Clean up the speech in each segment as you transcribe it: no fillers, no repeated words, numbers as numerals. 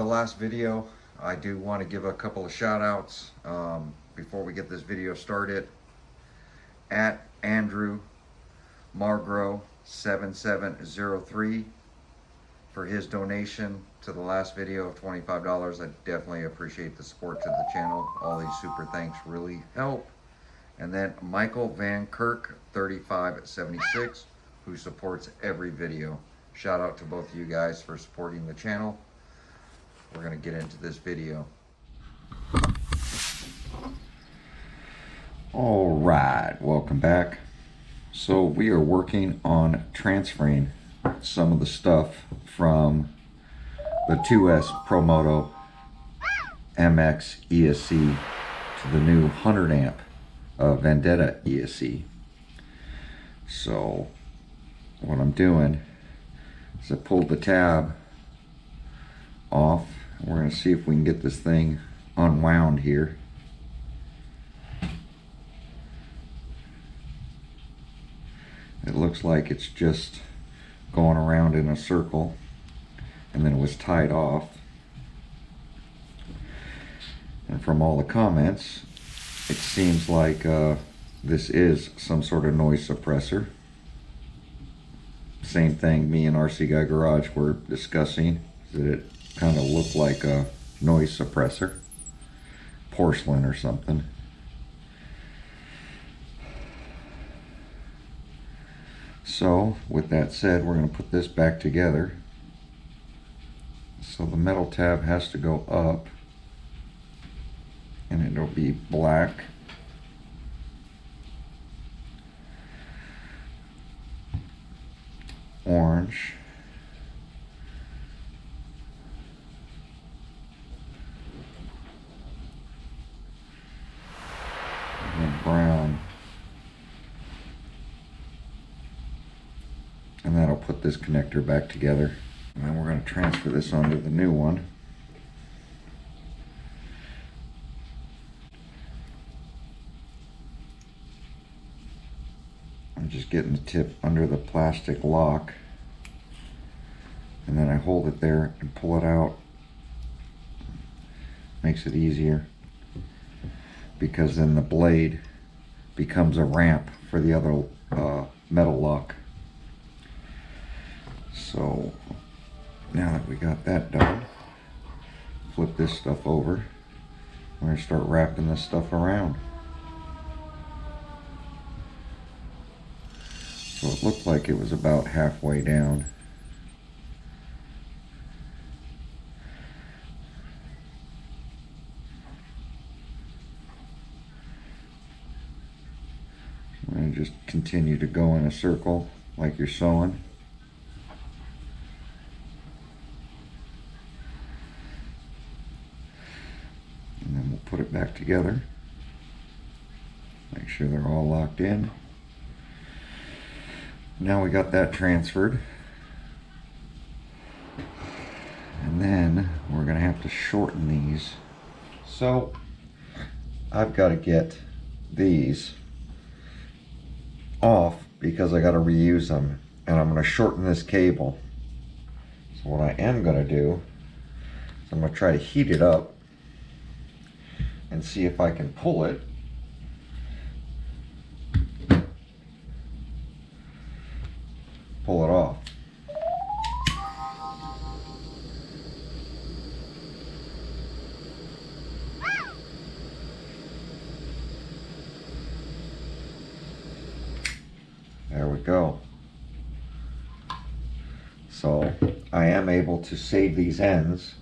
last video, I do want to give a couple of shout outs before we get this video started. At Andrew Margro 7703 for his donation to the last video of $25. I definitely appreciate the support to the channel. All these super thanks really help. And then Michael Van Kirk 3576, who supports every video. Shout out to both of you guys for supporting the channel. We're gonna get into this video. All right, welcome back. So we are working on transferring some of the stuff from the 2S Promoto MX ESC to the new 100 amp Vendetta ESC. So what I'm doing is I pulled the tab off. We're going to see if we can get this thing unwound here. It looks like it's just going around in a circle, and then it was tied off. And from all the comments, it seems like this is some sort of noise suppressor. Same thing me and RC Guy Garage were discussing, that it kind of looked like a noise suppressor, porcelain or something. So with that said, we're going to put this back together. So the metal tab has to go up, and it'll be black. Orange. And then brown. And that'll put this connector back together. And then we're going to transfer this onto the new one. I'm just getting the tip under the plastic lock, and then I hold it there and pull it out. Makes it easier, because then the blade becomes a ramp for the other metal lock. So now that we got that done, flip this stuff over. We're going to start wrapping this stuff around. So it looked like it was about halfway down. I'm going to just continue to go in a circle like you're sewing. And then we'll put it back together. Make sure they're all locked in. Now we got that transferred. And then we're gonna have to shorten these. So I've got to get these off because I got to reuse them, and I'm going to shorten this cable. So what I am going to do is I'm going to try to heat it up and see if I can pull it. Pull it off. There we go. So I am able to save these ends.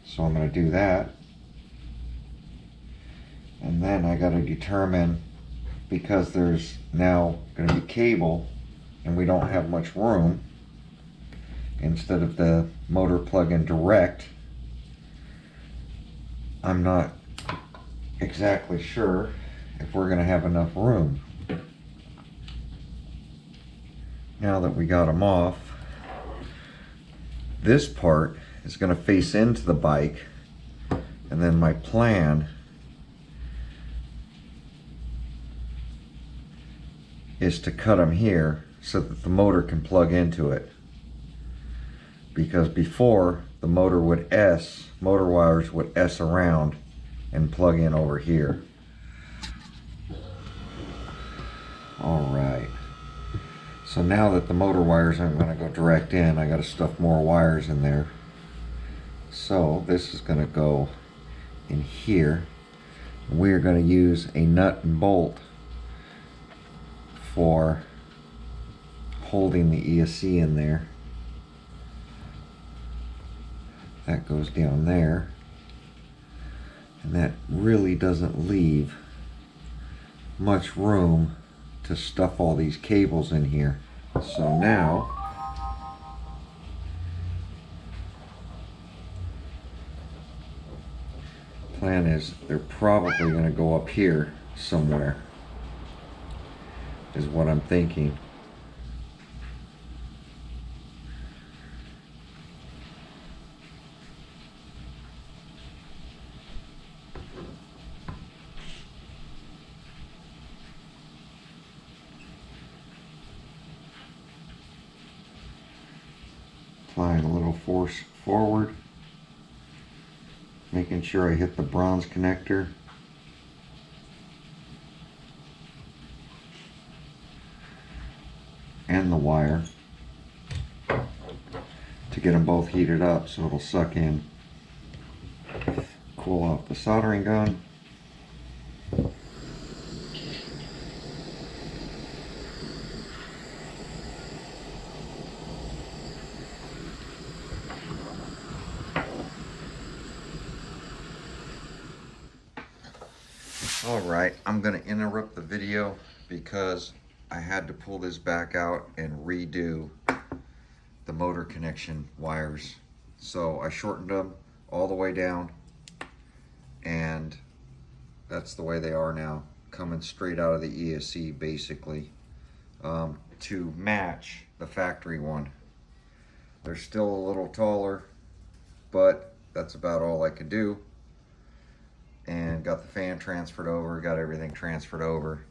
So I'm going to do that. And then I got to determine, because there's now going to be cable and we don't have much room, instead of the motor plug-in direct, I'm not exactly sure if we're going to have enough room. Now that we got them off, this part is going to face into the bike, and then my plan is to cut them here so that the motor can plug into it. because before the motor wires would S around and plug in over here. All right. So now that the motor wires aren't going to go direct in, I got to stuff more wires in there. So this is going to go in here. We're going to use a nut and bolt for holding the ESC in there. That goes down there. And that really doesn't leave much room to stuff all these cables in here. So now plan is they're probably going to go up here somewhere, is what I'm thinking. Applying a little force forward, making sure I hit the bronze connector. And the wire to get them both heated up so it'll suck in. Cool off the soldering gun. Alright, I'm going to interrupt the video because I had to pull this back out and redo the motor connection wires. So I shortened them all the way down, and that's the way they are now, coming straight out of the ESC basically, to match the factory one. They're still a little taller, but that's about all I could do. And got the fan transferred over, got everything transferred over.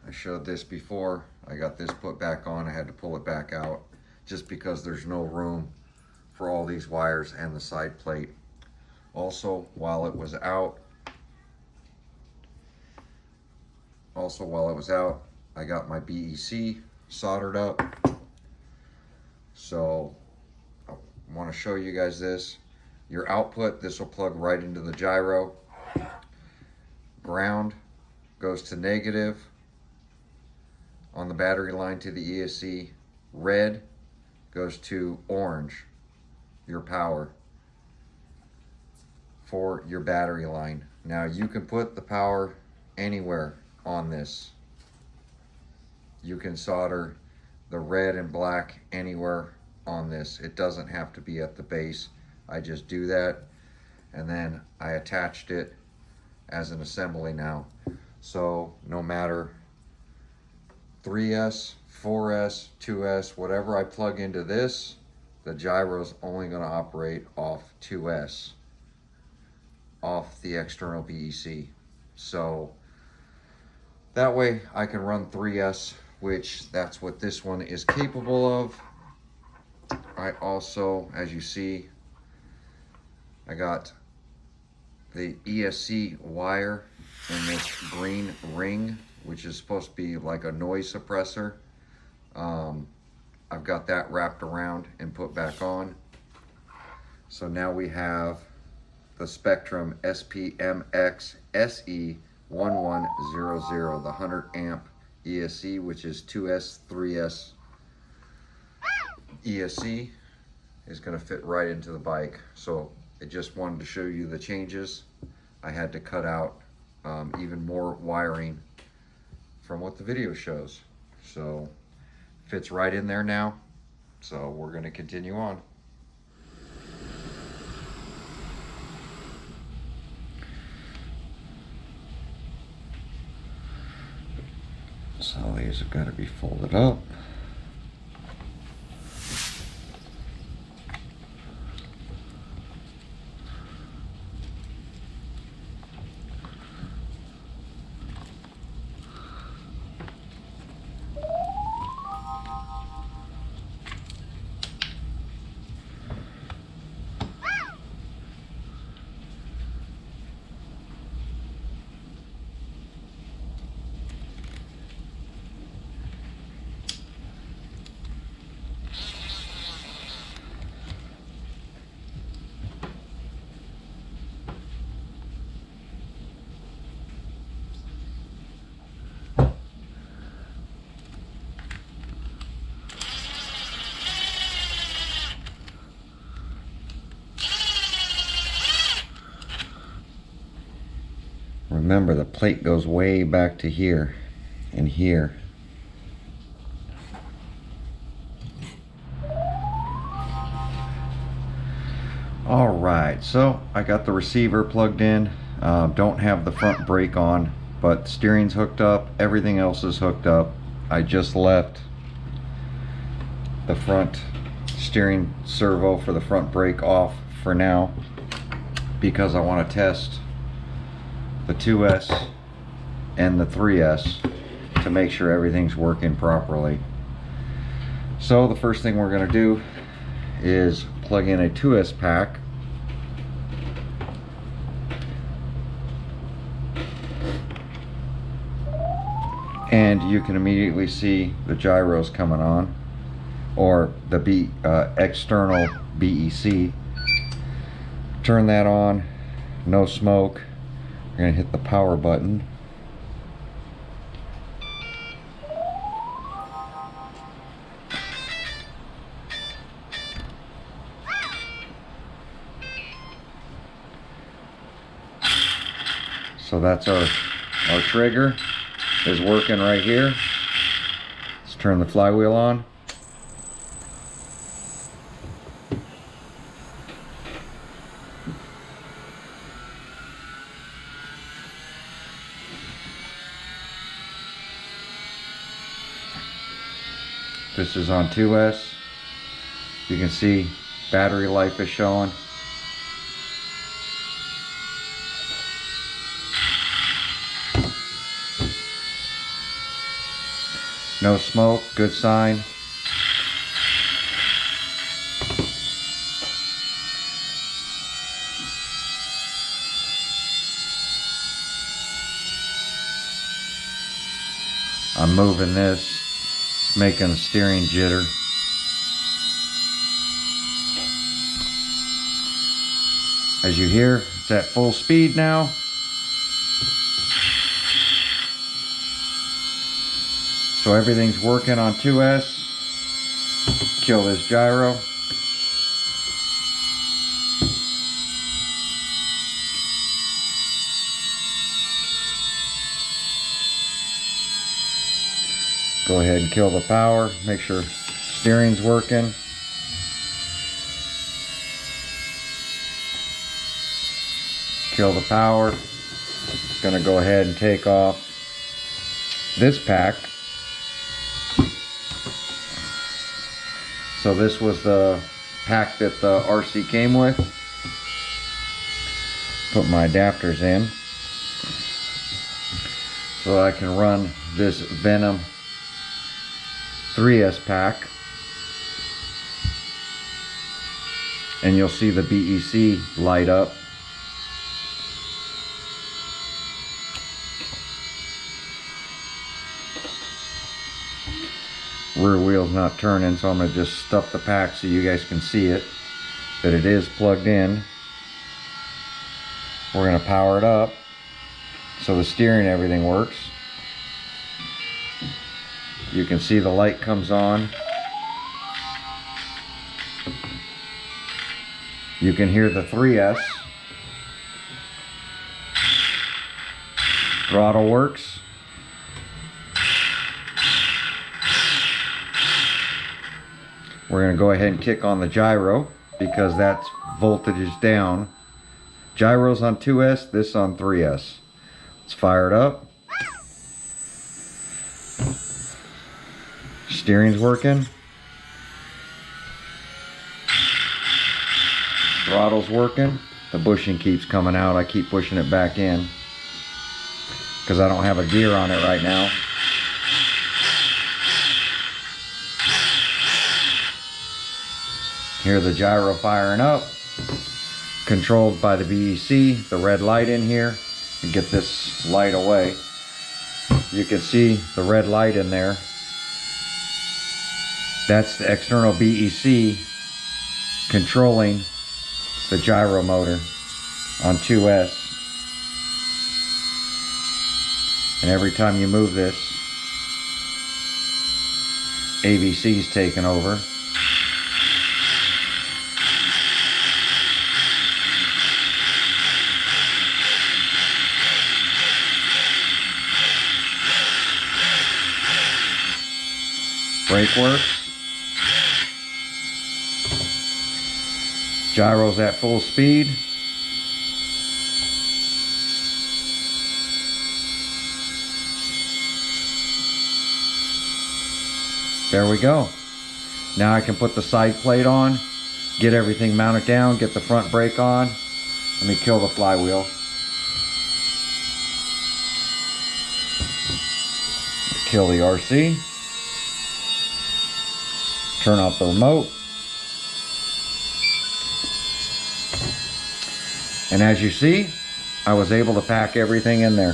I showed this before. I got this put back on. I had to pull it back out just because there's no room for all these wires and the side plate. Also, while it was out, I got my BEC soldered up. So I want to show you guys this. Your output, this will plug right into the gyro. Ground goes to negative on the battery line to the ESC. Red goes to orange, your power for your battery line. Now you can put the power anywhere on this. You can solder the red and black anywhere on this. It doesn't have to be at the base. I just do that, and then I attached it as an assembly now. So no matter 3S, 4S, 2S, whatever I plug into this, the gyro's only going to operate off 2S, off the external BEC. So that way I can run 3S, which that's what this one is capable of. I also, as you see, I got the ESC wire in this green ring, which is supposed to be like a noise suppressor. I've got that wrapped around and put back on. So now we have the Spectrum SPMX SE1100, the 100 amp ESC, which is 2S, 3S ESC, is going to fit right into the bike. So I just wanted to show you the changes. I had to cut out even more wiring from what the video shows. So fits right in there now. So we're going to continue on. So these have got to be folded up. Remember, the plate goes way back to here and here. All right, so I got the receiver plugged in. Don't have the front brake on, but steering's hooked up, everything else is hooked up. I just left the front steering servo for the front brake off for now because I want to test the 2S and the 3S to make sure everything's working properly. So the first thing we're going to do is plug in a 2S pack. And you can immediately see the gyros coming on, or the external BEC. Turn that on, no smoke. We're going to hit the power button. So that's our trigger is working right here. Let's turn the flywheel on. This is on 2S. You can see battery life is showing. No smoke, good sign. I'm moving this, making a steering jitter. As you hear, it's at full speed now. So everything's working on 2S. Kill this gyro. Go ahead and kill the power. Make sure steering's working. Kill the power. Gonna go ahead and take off this pack. So this was the pack that the RC came with. Put my adapters in so I can run this Venom 3S pack. And you'll see the BEC light up. Rear wheel's not turning, so I'm going to just stuff the pack so you guys can see it, that it is plugged in. We're going to power it up so the steering and everything works. You can see the light comes on. You can hear the 3S. Throttle works. We're going to go ahead and kick on the gyro because that voltage is down. Gyro's on 2S, this on 3S. Let's fire it up. Steering's working. Throttle's working. The bushing keeps coming out. I keep pushing it back in because I don't have a gear on it right now. Hear the gyro firing up, controlled by the BEC, the red light in here. And get this light away. You can see the red light in there. That's the external BEC controlling the gyro motor on 2S. And every time you move this, ABC's taking over. brake works. Gyro's at full speed. There we go. Now I can put the side plate on, get everything mounted down, get the front brake on. Let me kill the flywheel. Kill the RC. Turn off the remote. And as you see, I was able to pack everything in there.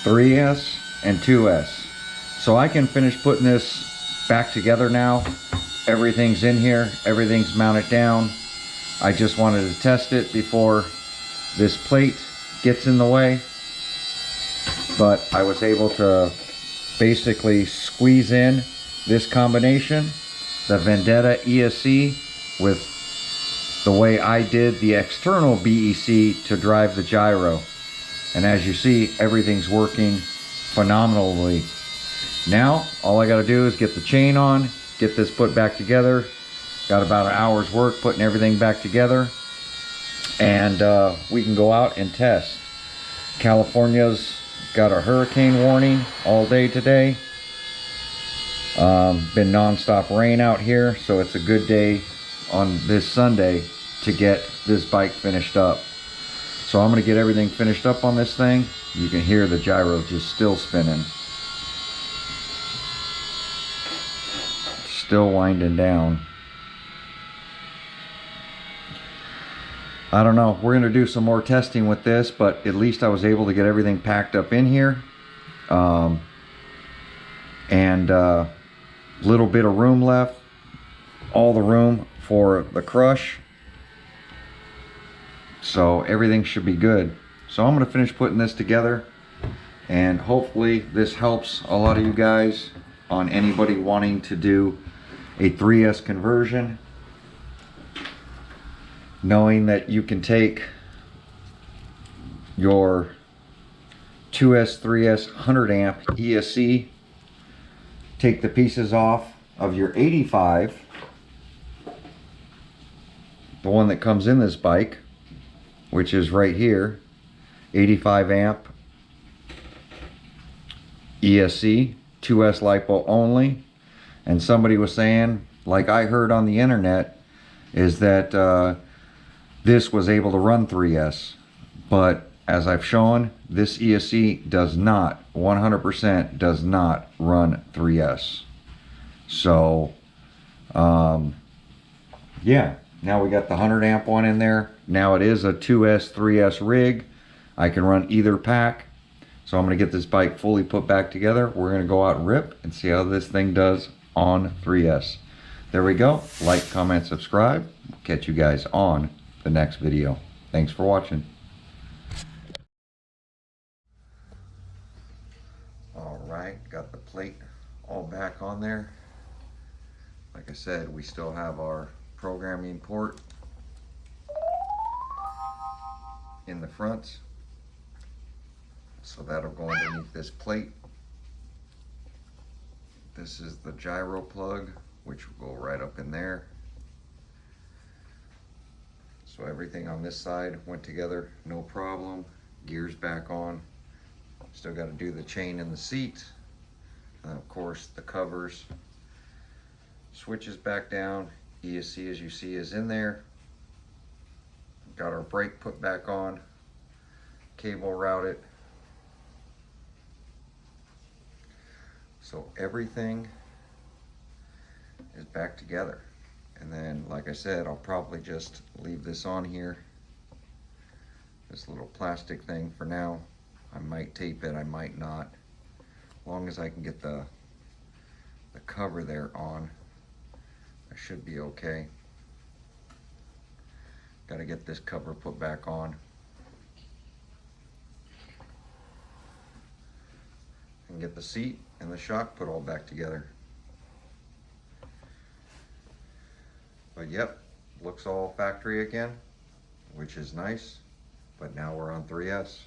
3S and 2S. So I can finish putting this back together now. Everything's in here, everything's mounted down. I just wanted to test it before this plate gets in the way. But I was able to basically squeeze in this combination, the Vendetta ESC, with the way I did the external BEC to drive the gyro. And as you see, everything's working phenomenally. Now, all I gotta do is get the chain on, get this put back together. Got about an hour's work putting everything back together. And we can go out and test. California's got a hurricane warning all day today. Been non-stop rain out here, so it's a good day on this Sunday to get this bike finished up. So I'm gonna get everything finished up on this thing. You can hear the gyro just still spinning. Still winding down. I don't know, we're gonna do some more testing with this, but at least I was able to get everything packed up in here. Little bit of room left. All the room for the crush. So everything should be good. So I'm gonna finish putting this together, and hopefully this helps a lot of you guys on anybody wanting to do a 3S conversion, knowing that you can take your 2S, 3S 100 amp ESC, take the pieces off of your 85, the one that comes in this bike, which is right here, 85 amp ESC, 2S LiPo only. And somebody was saying, like I heard on the internet, is that this was able to run 3S. But as I've shown, this ESC does not, 100% does not run 3S. So, yeah, now we got the 100 amp one in there. Now it is a 2S, 3S rig. I can run either pack. So I'm gonna get this bike fully put back together. We're gonna go out and rip and see how this thing does on 3S. There we go. Like, comment, subscribe. Catch you guys on the next video. Thanks for watching. All right, got the plate all back on there. Like I said, we still have our programming port in the front, so that'll go underneath this plate. This is the gyro plug, which will go right up in there. So everything on this side went together, no problem. Gears back on. Still got to do the chain in the seat. And of course the covers. Switches back down. ESC, as you see, is in there. Got our brake put back on. Cable routed. So everything is back together. And then, like I said, I'll probably just leave this on here. This little plastic thing for now. I might tape it, I might not. As long as I can get the cover there on, I should be okay. Got to get this cover put back on. And get the seat and the shock put all back together. But yep, looks all factory again, which is nice. But now we're on 3S.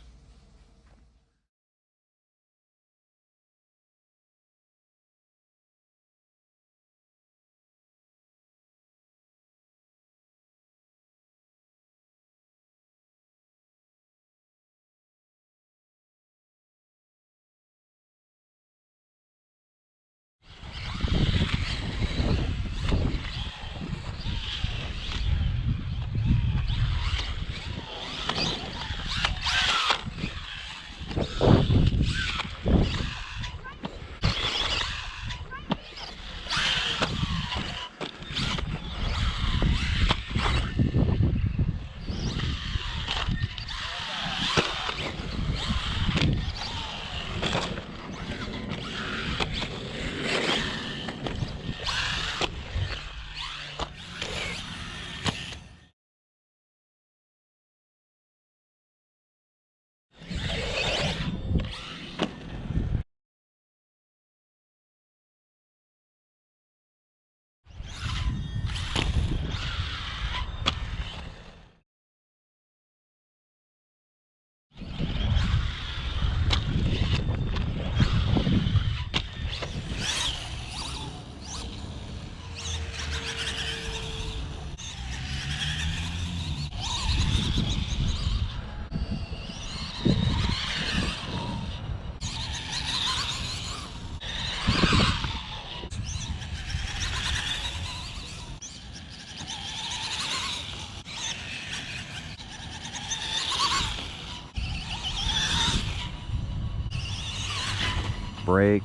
brake.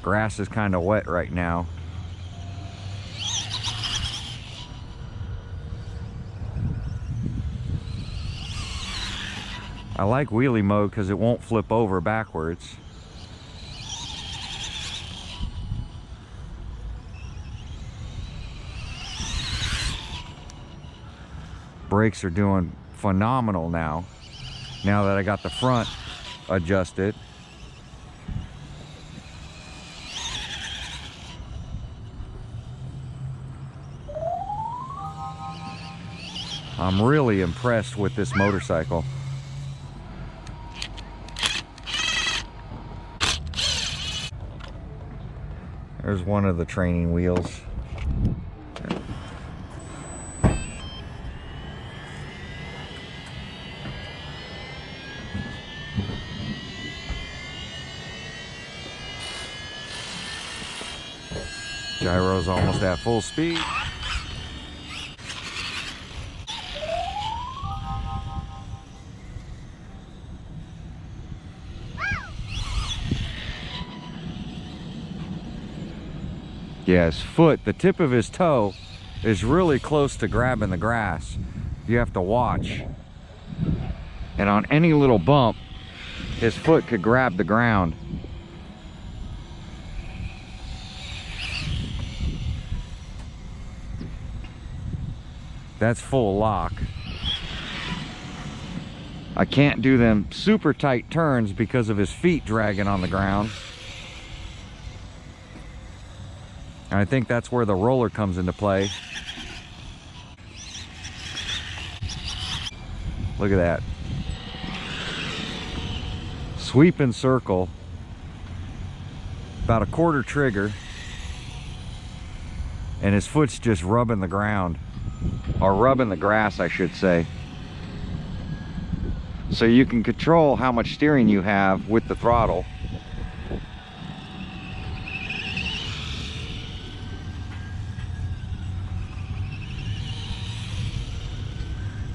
Grass is kind of wet right now. I like wheelie mode because it won't flip over backwards. Brakes are doing phenomenal now that I got the front adjusted. I'm really impressed with this motorcycle. There's one of the training wheels. Gyro's almost at full speed. Yeah, his foot, the tip of his toe is really close to grabbing the grass. You have to watch. And on any little bump, his foot could grab the ground. That's full lock. I can't do them super tight turns because of his feet dragging on the ground. And I think that's where the roller comes into play. Look at that. Sweep and circle. About a quarter trigger. And his foot's just rubbing the ground. Or rubbing the grass, I should say. So you can control how much steering you have with the throttle.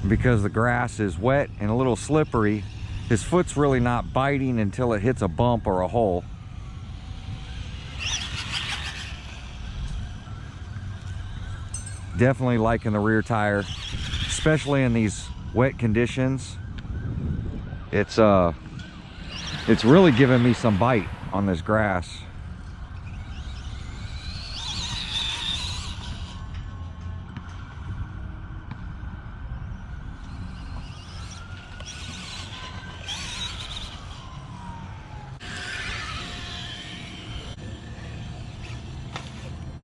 Because the grass is wet and a little slippery, his foot's really not biting until it hits a bump or a hole. Definitely liking the rear tire, especially in these wet conditions. It's really giving me some bite on this grass.